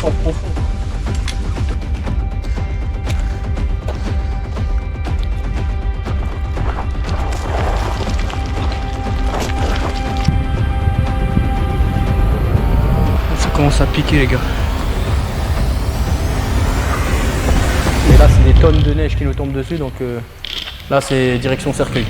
sont profonds. Ça commence à piquer les gars. Et là c'est des tonnes de neige qui nous tombent dessus, donc là c'est direction Cercueil.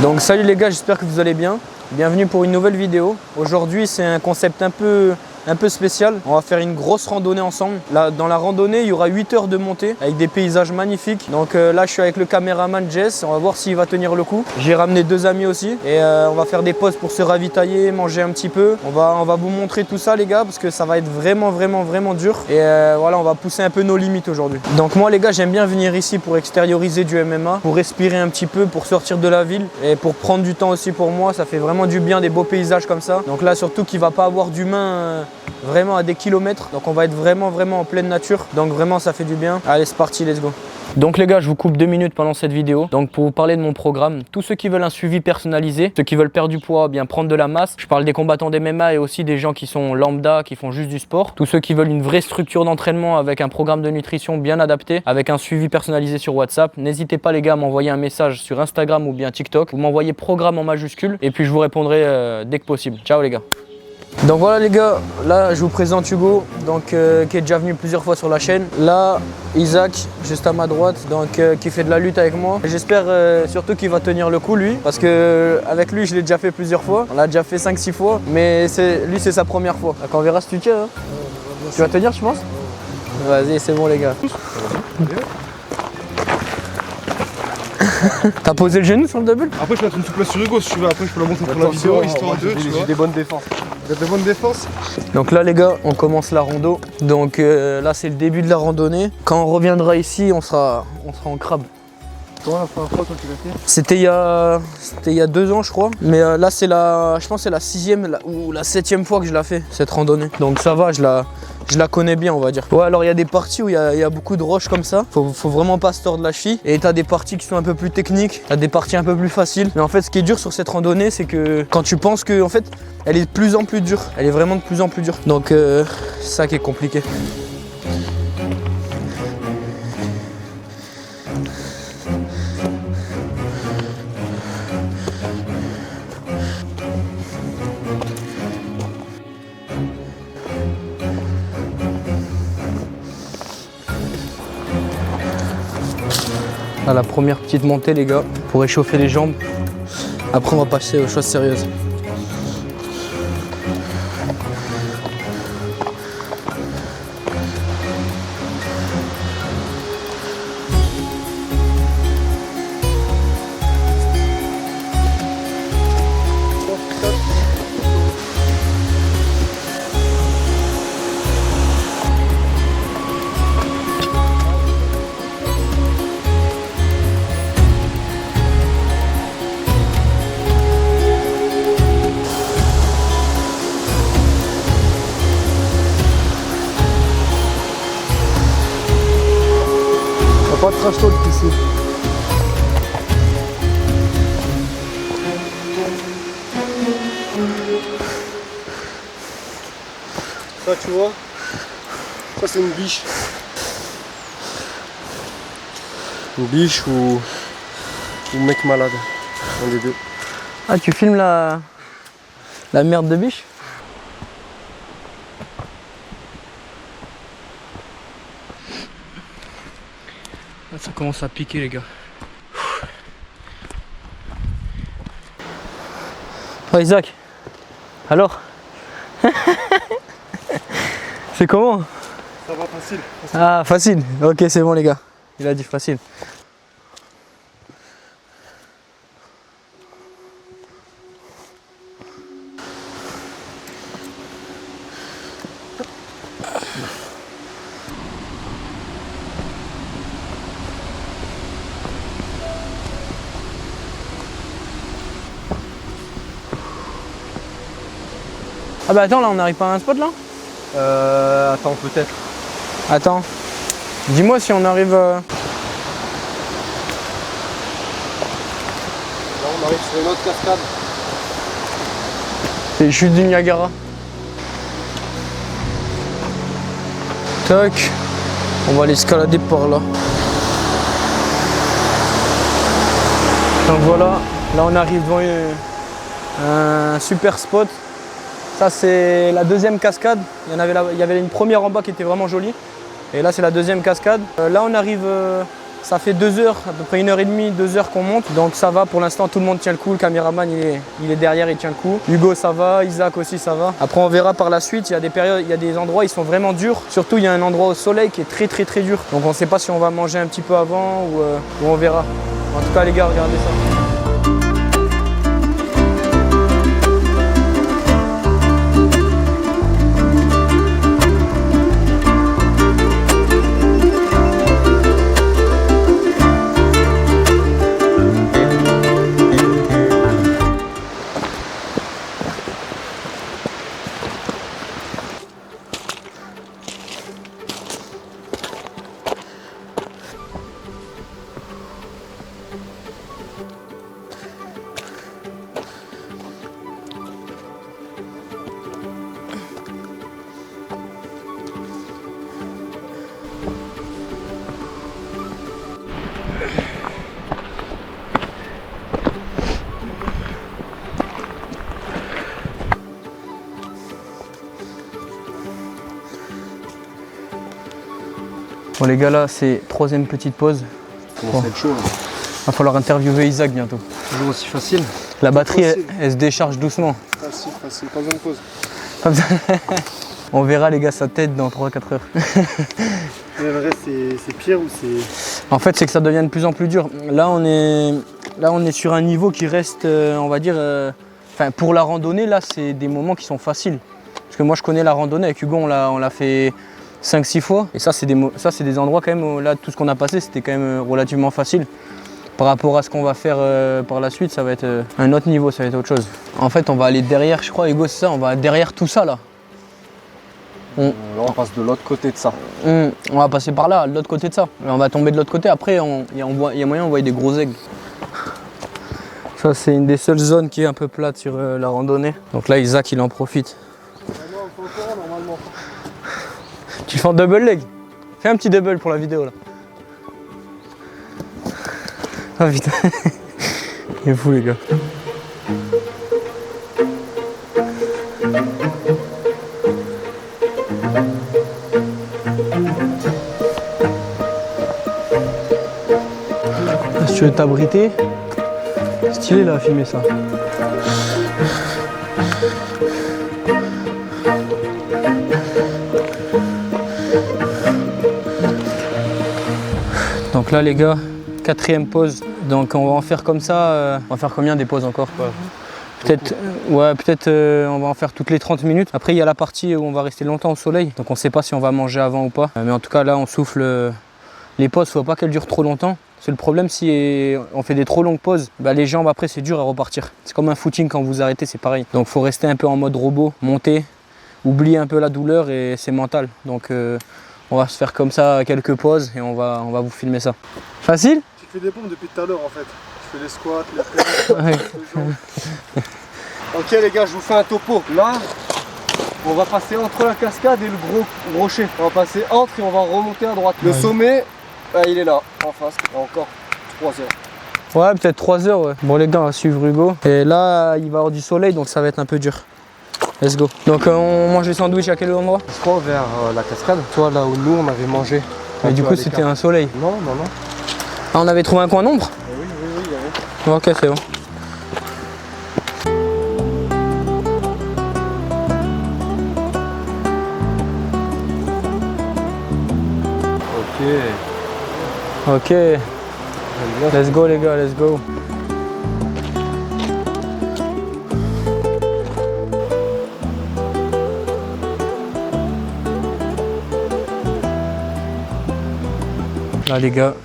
Donc salut les gars, j'espère que vous allez bien. Bienvenue pour une nouvelle vidéo. Aujourd'hui c'est un concept un peu spécial. On va faire une grosse randonnée ensemble. Là, dans la randonnée, il y aura 8 heures de montée avec des paysages magnifiques. Donc là, je suis avec le caméraman Jess. On va voir s'il va tenir le coup. J'ai ramené 2 amis aussi. Et on va faire des pauses pour se ravitailler, manger un petit peu. On va vous montrer tout ça les gars, parce que ça va être vraiment dur. Et voilà, on va pousser un peu nos limites aujourd'hui. Donc moi les gars, j'aime bien venir ici pour extérioriser du MMA, pour respirer un petit peu, pour sortir de la ville et pour prendre du temps aussi pour moi. Ça fait vraiment du bien, des beaux paysages comme ça. Donc là, surtout qu'il va pas avoir d'humains vraiment à des kilomètres, donc on va être vraiment en pleine nature, donc vraiment ça fait du bien. Allez, c'est parti, let's go. Donc les gars, je vous coupe 2 minutes pendant cette vidéo, donc pour vous parler de mon programme. Tous ceux qui veulent un suivi personnalisé, ceux qui veulent perdre du poids, bien prendre de la masse, je parle des combattants d'MMA et aussi des gens qui sont lambda, qui font juste du sport. Tous ceux qui veulent une vraie structure d'entraînement avec un programme de nutrition bien adapté, avec un suivi personnalisé sur WhatsApp, n'hésitez pas les gars à m'envoyer un message sur Instagram ou bien TikTok. Vous m'envoyez programme en majuscule et puis je vous répondrai dès que possible. Ciao les gars. Donc voilà les gars, là je vous présente Hugo, donc, qui est déjà venu plusieurs fois sur la chaîne. Là Isaac, juste à ma droite, donc, qui fait de la lutte avec moi. J'espère surtout qu'il va tenir le coup lui, parce que avec lui je l'ai déjà fait plusieurs fois. On l'a déjà fait 5-6 fois, mais lui c'est sa première fois. Donc on verra si tu tiens. Hein. Tu vas tenir tu penses? Vas-y, c'est bon les gars. T'as posé le genou sur le double? Après je peux mettre une souplesse sur Hugo si tu veux, après je peux la monter pour la vidéo, histoire de 2, j'ai des bonnes défenses. Vous avez de bonnes défenses? Donc là les gars, on commence la rando. Donc là c'est le début de la randonnée. Quand on reviendra ici, on sera en crabe. Comment la première fois quand tu l'as fait? C'était il y a 2 ans je crois. Mais là c'est je pense que c'est la 6e ou la 7e fois que je la fais, cette randonnée. Donc ça va, je la connais bien on va dire. Ouais, alors il y a des parties où il y a beaucoup de roches comme ça. Faut vraiment pas se tordre la cheville. Et t'as des parties qui sont un peu plus techniques, t'as des parties un peu plus faciles. Mais en fait ce qui est dur sur cette randonnée, c'est que quand tu penses que en fait elle est de plus en plus dure. Elle est vraiment de plus en plus dure. Donc c'est ça qui est compliqué. Là, la première petite montée les gars, pour réchauffer les jambes. Après on va passer aux choses sérieuses. Pas de trash talk ici. Ça tu vois, ça c'est une biche. Une biche ou mec malade, un des deux. Ah, tu filmes la merde de biche? Ça commence à piquer les gars. Oh Isaac, alors c'est comment? Ça va facile. Ah facile, ok c'est bon les gars, il a dit facile. Ah bah attends, là on n'arrive pas à un spot là? Attends, peut-être. Attends, dis-moi si on arrive... Là, on arrive sur une autre cascade. C'est les chutes du Niagara. Tac, on va l'escalader par là. Donc voilà, là on arrive devant un super spot. Ça c'est la deuxième cascade, il y avait une première en bas qui était vraiment jolie. Et là c'est la deuxième cascade. Là on arrive, ça fait 2 heures, à peu près 1h30, 2 heures qu'on monte. Donc ça va, pour l'instant tout le monde tient le coup, le caméraman il est derrière, il tient le coup. Hugo ça va, Isaac aussi ça va. Après on verra par la suite, il y a des périodes, il y a des endroits ils sont vraiment durs. Surtout il y a un endroit au soleil qui est très dur. Donc on ne sait pas si on va manger un petit peu avant ou on verra. En tout cas les gars, regardez ça. Bon les gars, là c'est troisième petite pause. Bon, c'est chaud. Hein. Va falloir interviewer Isaac bientôt. Toujours aussi facile. La batterie elle se décharge doucement. Facile, pas besoin de pause. On verra les gars sa tête dans 3-4 heures. Mais vrai, c'est pire ou c'est... En fait c'est que ça devient de plus en plus dur. Là on est sur un niveau qui reste, on va dire, enfin pour la randonnée là c'est des moments qui sont faciles. Parce que moi je connais la randonnée avec Hugo, on l'a fait 5-6 fois. Et ça c'est des endroits quand même où là tout ce qu'on a passé c'était quand même relativement facile. Par rapport à ce qu'on va faire par la suite, ça va être un autre niveau, ça va être autre chose. En fait on va aller derrière, je crois Hugo c'est ça, on va derrière tout ça là. Là on passe de l'autre côté de ça. On va passer par là, de l'autre côté de ça. Et on va tomber de l'autre côté, après il y a moyen on voit des gros aigles. Ça c'est une des seules zones qui est un peu plate sur la randonnée. Donc là Isaac il en profite. Normalement. Tu fais un double leg? Fais un petit double pour la vidéo là. Ah putain. Il est fou les gars. Si tu veux t'abriter, stylé là à filmer ça. Donc là les gars, quatrième pause. Donc on va en faire comme ça, on va faire combien des pauses encore? Peut-être on va en faire toutes les 30 minutes. Après il y a la partie où on va rester longtemps au soleil. Donc on ne sait pas si on va manger avant ou pas. Mais en tout cas là on souffle les pauses, il ne faut pas qu'elles durent trop longtemps. C'est le problème, si on fait des trop longues pauses, bah les jambes après c'est dur à repartir. C'est comme un footing, quand vous arrêtez c'est pareil. Donc il faut rester un peu en mode robot, monter, oublier un peu la douleur et c'est mental. Donc on va se faire comme ça quelques pauses et on va vous filmer ça. Facile? Tu fais des pompes depuis tout à l'heure en fait. Tu fais les squats, les presses, Ouais. les jambes. Ok les gars, je vous fais un topo. Là, on va passer entre la cascade et le gros rocher. On va passer entre et on va remonter à droite. Le sommet, il est là, en face. Encore 3 heures. Ouais, peut-être 3 heures. Ouais. Bon les gars, on va suivre Hugo. Et là, il va y avoir du soleil, donc ça va être un peu dur. Let's go. Donc on mange les sandwichs à quel endroit? Je crois vers la cascade. Toi là où nous on avait mangé. Mais du coup c'était un soleil. Non. Ah, on avait trouvé un coin d'ombre? Oui, il y avait. Ok, c'est bon. Ok. Let's go les gars, let's go. Là les gars,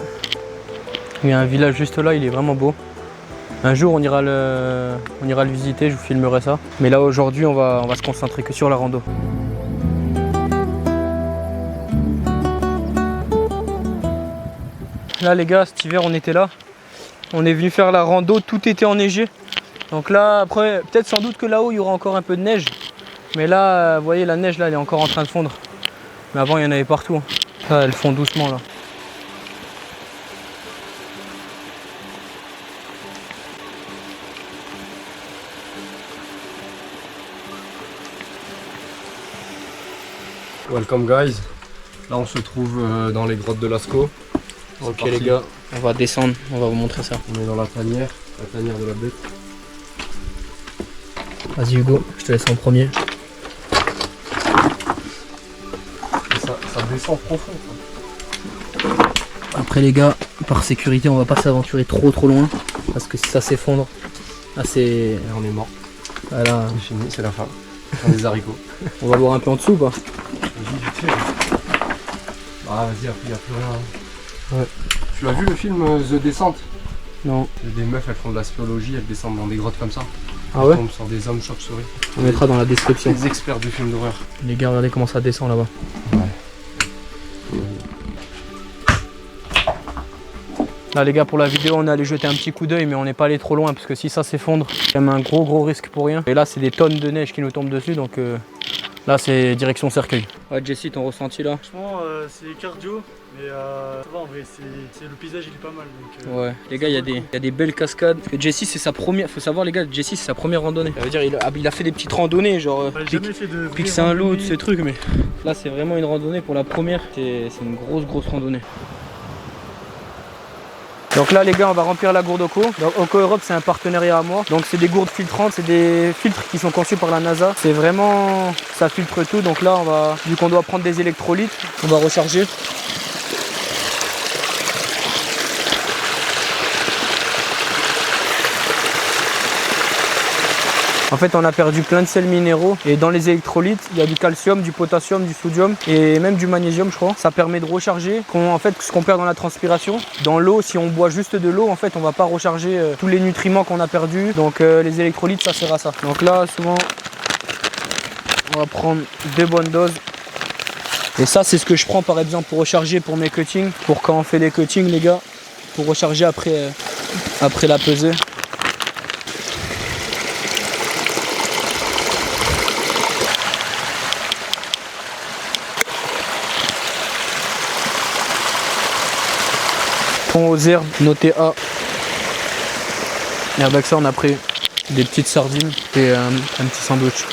il y a un village juste là, il est vraiment beau. Un jour on ira le visiter, je vous filmerai ça. Mais là aujourd'hui on va se concentrer que sur la rando. Là les gars, cet hiver on était là. On est venu faire la rando, tout était enneigé. Donc là après, peut-être sans doute que là-haut il y aura encore un peu de neige. Mais là, vous voyez la neige là elle est encore en train de fondre. Mais avant il y en avait partout. Là elle fond doucement là. Welcome guys. Là on se trouve dans les grottes de Lascaux. Ok les gars, on va descendre, on va vous montrer ça. On est dans la tanière de la bête. Vas-y Hugo, je te laisse en premier. Ça descend profond. Après les gars, par sécurité on va pas s'aventurer trop loin. Parce que si ça s'effondre, là c'est... On est mort. Voilà. C'est fini, c'est la fin. On a des haricots. On va voir un peu en dessous ou pas? Ah vas-y, après il n'y a plus rien. Ouais. Tu l'as vu le film The Descent? Non. Des meufs elles font de la spéologie, elles descendent dans des grottes comme ça. Ah ouais? Elles tombent sur des hommes chauves-souris. On mettra dans la description. Des experts du film d'horreur. Les gars, regardez comment ça descend là-bas. Ouais. Là les gars, pour la vidéo on est allé jeter un petit coup d'œil mais on n'est pas allé trop loin parce que si ça s'effondre, c'est quand même un gros risque pour rien. Et là c'est des tonnes de neige qui nous tombent dessus donc là c'est direction cercueil. Ouais Jessie, ton ressenti là? Franchement c'est cardio mais ça va en vrai, le paysage il est pas mal donc, ouais les gars, il y a des belles cascades. Parce que Jessie c'est sa première, faut savoir les gars, Jessie c'est sa première randonnée. Ça veut dire il a fait des petites randonnées genre Pic Saint-Loup, tous ces trucs, mais là c'est vraiment une randonnée pour la première, c'est une grosse randonnée. Donc là les gars, on va remplir la gourde Oco. Donc Oco Europe c'est un partenariat à moi. Donc c'est des gourdes filtrantes, c'est des filtres qui sont conçus par la NASA. C'est vraiment, ça filtre tout. Donc là on va, vu qu'on doit prendre des électrolytes, on va recharger. En fait on a perdu plein de sels minéraux et dans les électrolytes il y a du calcium, du potassium, du sodium et même du magnésium je crois. Ça permet de recharger en fait ce qu'on perd dans la transpiration. Dans l'eau, si on boit juste de l'eau en fait on va pas recharger tous les nutriments qu'on a perdus. Donc les électrolytes ça sert à ça. Donc là souvent on va prendre des bonnes doses. Et ça c'est ce que je prends par exemple pour recharger pour mes cuttings. Pour quand on fait des cuttings les gars, pour recharger après la pesée. Fond aux herbes, noté A. Et avec ça on a pris des petites sardines et un petit sandwich.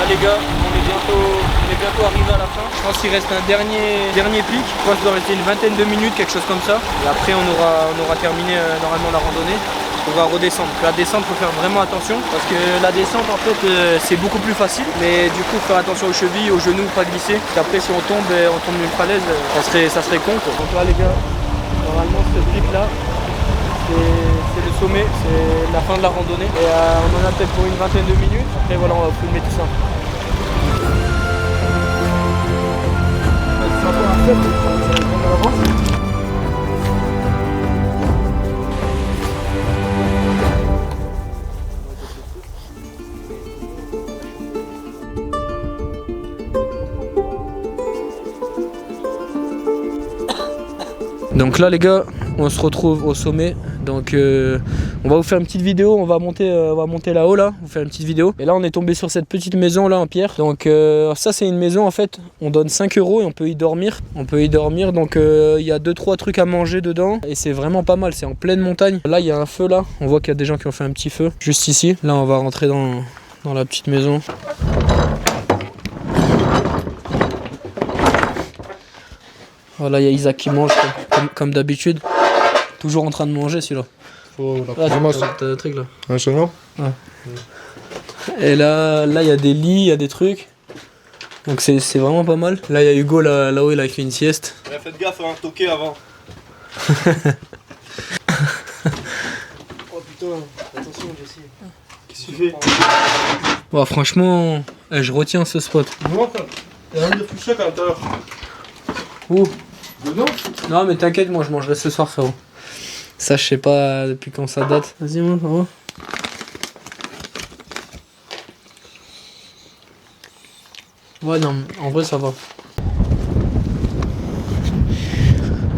Les gars, on est bientôt arrivé à la fin. Je pense qu'il reste un dernier pic. Je pense qu'il doit rester une vingtaine de minutes, quelque chose comme ça. Et après on aura terminé normalement la randonnée. On va redescendre. La descente, il faut faire vraiment attention parce que la descente en fait c'est beaucoup plus facile. Mais du coup faire attention aux chevilles, aux genoux, pas glisser. Après si on tombe d'une falaise, ça serait con quoi. Donc là les gars, normalement ce pic là, c'est le sommet, c'est la fin de la randonnée. Et on en a peut-être pour une vingtaine de minutes. Après voilà, on va filmer tout ça. Donc là les gars, on se retrouve au sommet. Donc on va vous faire une petite vidéo, on va monter là-haut là, vous faire une petite vidéo. Et là on est tombé sur cette petite maison là en pierre. Donc ça c'est une maison en fait, on donne 5 € et on peut y dormir. Donc il y a 2-3 trucs à manger dedans et c'est vraiment pas mal, c'est en pleine montagne. Là il y a un feu là, on voit qu'il y a des gens qui ont fait un petit feu juste ici. Là on va rentrer dans la petite maison. Voilà, il y a Isaac qui mange comme d'habitude. Toujours en train de manger celui-là. T'as un truc là. Un chemin. Ouais. Et là il y a des lits, il y a des trucs. Donc c'est vraiment pas mal. Là il y a Hugo là-haut, il a fait une sieste. Ouais, faites gaffe, hein, toquer avant. Oh putain, attention Jessie. Qu'est-ce que tu fais? Bon, franchement, je retiens ce spot. Non, il y a rien de fouché à l'intérieur. Où? Dedans? Non mais t'inquiète, moi je mangerai ce soir frérot. Ça je sais pas depuis quand ça date. Vas-y moi, ça va. Ouais non, en vrai ça va.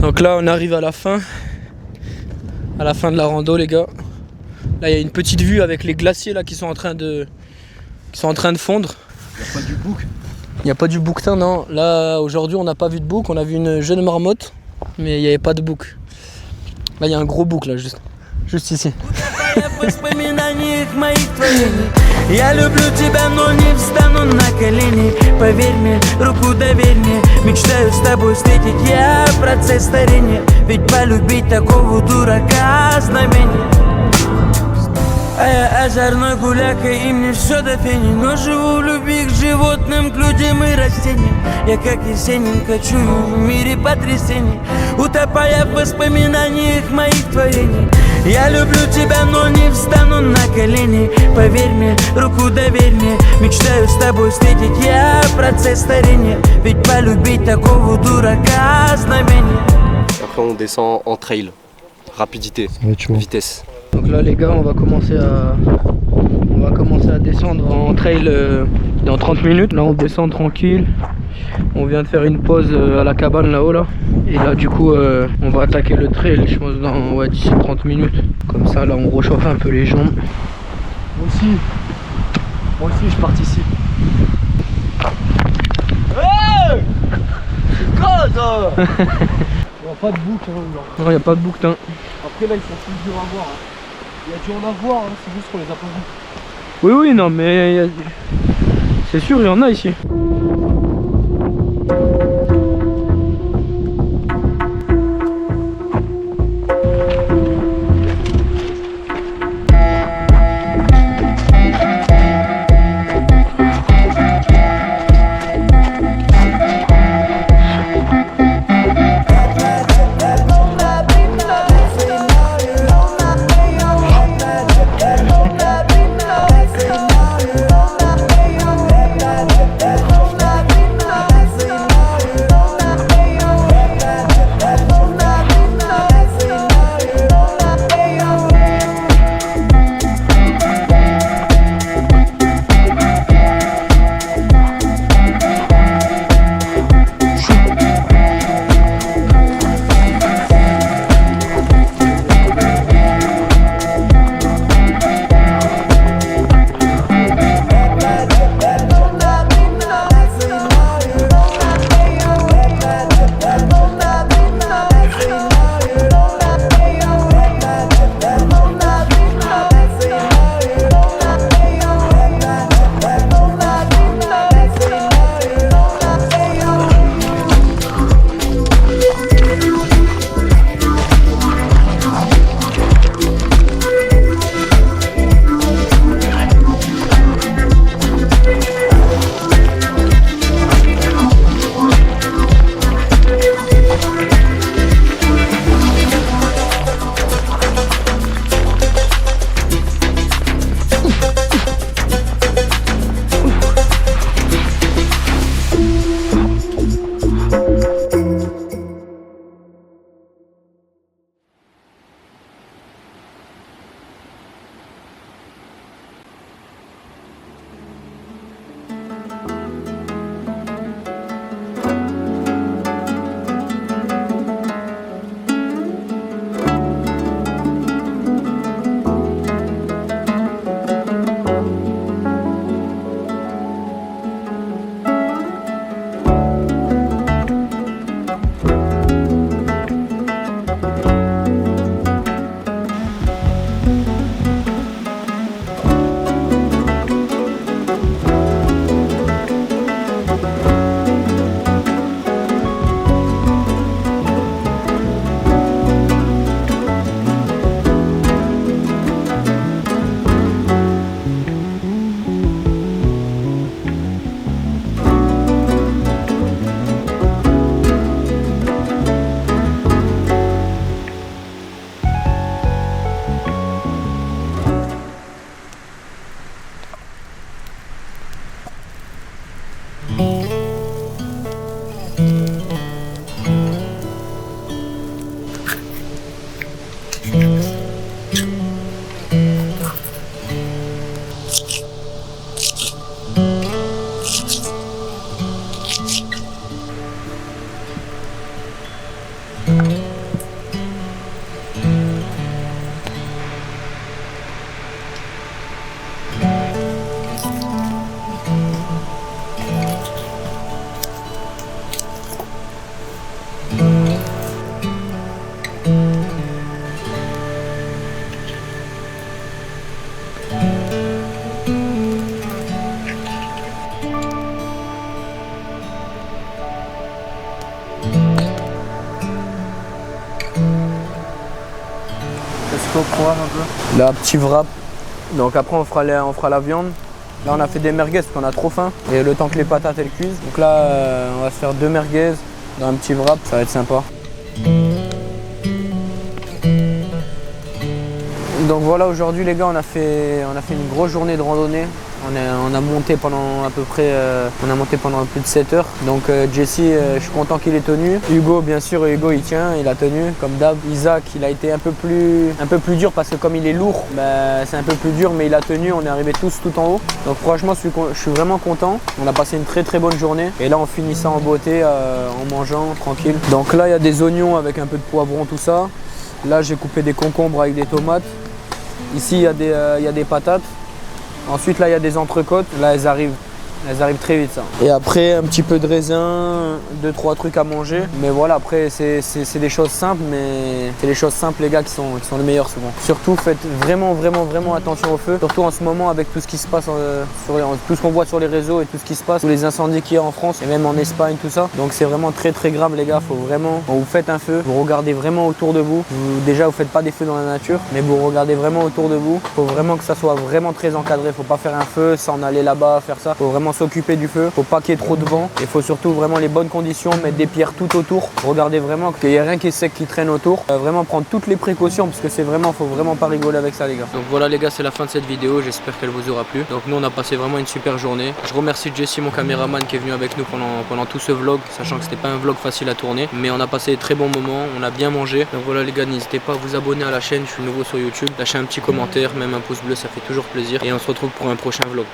Donc là on arrive à la fin de la rando les gars. Là il y a une petite vue avec les glaciers là qui sont en train de fondre. Il n'y a pas du bouc. Il n'y a pas du bouquetin, non. Là, aujourd'hui, on n'a pas vu de bouc. On a vu une jeune marmotte, mais il n'y avait pas de bouc. Là, il y a un gros bouc, là, juste ici. Я люблю тебя, но не встану на колени. Поверь мне, руку доверь мне. Мечтаю с тобой встретить я процесс старения. Ведь полюбить такого дурака знамение. А я озорной гуляка, и мне все до фени. Но живу в любви к животным, к людям и растениям. Я как Есенин кочую в мире потрясений, утопая в воспоминаниях моих творений. Я люблю тебя, но не встану на колени. Поверь мне, руку доверь мне. Мечтаю с тобой встретить я процесс старения. Ведь полюбить такого дурака знамение. Après on descend en trail. Rapidité, vitesse. Donc là les gars, on va commencer à descendre en trail dans 30 minutes. Là on descend tranquille. On vient de faire une pause à la cabane là-haut là. Et là du coup on va attaquer le trail je pense dans d'ici 30 minutes. Comme ça là on réchauffe un peu les jambes. Moi aussi je participe. Hey! C'est quoi ça? Il n'y a pas de bouc hein, genre. Non, il n'y a pas de bouquetin. Après là ils sont plus durs à voir. Hein. Il y a dû en avoir, hein, c'est juste qu'on les a pas vus. Oui non mais c'est sûr il y en a ici. quoi au programme un peu? Là, petit wrap. Donc après on fera la viande. Là on a fait des merguez parce qu'on a trop faim. Et le temps que les patates elles cuisent. Donc là on va se faire 2 merguez dans un petit wrap, ça va être sympa. Donc voilà, aujourd'hui les gars on a fait une grosse journée de randonnée. On a monté pendant à peu près pendant plus de 7 heures. Donc Jesse, je suis content qu'il ait tenu. Hugo, bien sûr, Hugo il tient, il a tenu comme d'hab. Isaac, il a été un peu plus dur parce que comme il est lourd, bah, c'est un peu plus dur, mais il a tenu. On est arrivés tous tout en haut. Donc franchement, je suis vraiment content. On a passé une très bonne journée. Et là, on finit ça en beauté, en mangeant tranquille. Donc là, il y a des oignons avec un peu de poivron, tout ça. Là, j'ai coupé des concombres avec des tomates. Ici, il y a des patates. Ensuite, là, il y a des entrecôtes. Là, elles arrivent très vite, ça. Et après, un petit peu de raisin, 2-3 trucs à manger. Mais voilà, après, c'est des choses simples, mais c'est les choses simples, les gars, qui sont les meilleures souvent. Surtout, faites vraiment attention au feu. Surtout en ce moment, avec tout ce qui se passe, tout ce qu'on voit sur les réseaux et tout ce qui se passe, tous les incendies qu'il y a en France et même en Espagne, tout ça. Donc, c'est vraiment très grave, les gars. Faut vraiment, quand vous faites un feu, vous regardez vraiment autour de vous. Déjà, vous faites pas des feux dans la nature, mais vous regardez vraiment autour de vous. Faut vraiment que ça soit vraiment très encadré. Faut pas faire un feu, s'en aller là-bas, faire ça. Faut vraiment s'occuper du feu, faut pas qu'il y ait trop de vent. Il faut surtout vraiment les bonnes conditions, mettre des pierres tout autour. Regardez vraiment qu'il n'y ait rien qui est sec qui traîne autour. Vraiment prendre toutes les précautions parce que faut vraiment pas rigoler avec ça, les gars. Donc voilà les gars, c'est la fin de cette vidéo, j'espère qu'elle vous aura plu. Donc nous on a passé vraiment une super journée. Je remercie Jesse, mon caméraman, qui est venu avec nous pendant tout ce vlog, sachant que c'était pas un vlog facile à tourner, mais on a passé de très bons moments, on a bien mangé. Donc voilà les gars, n'hésitez pas à vous abonner à la chaîne, je suis nouveau sur YouTube, lâchez un petit commentaire, même un pouce bleu, ça fait toujours plaisir, et on se retrouve pour un prochain vlog.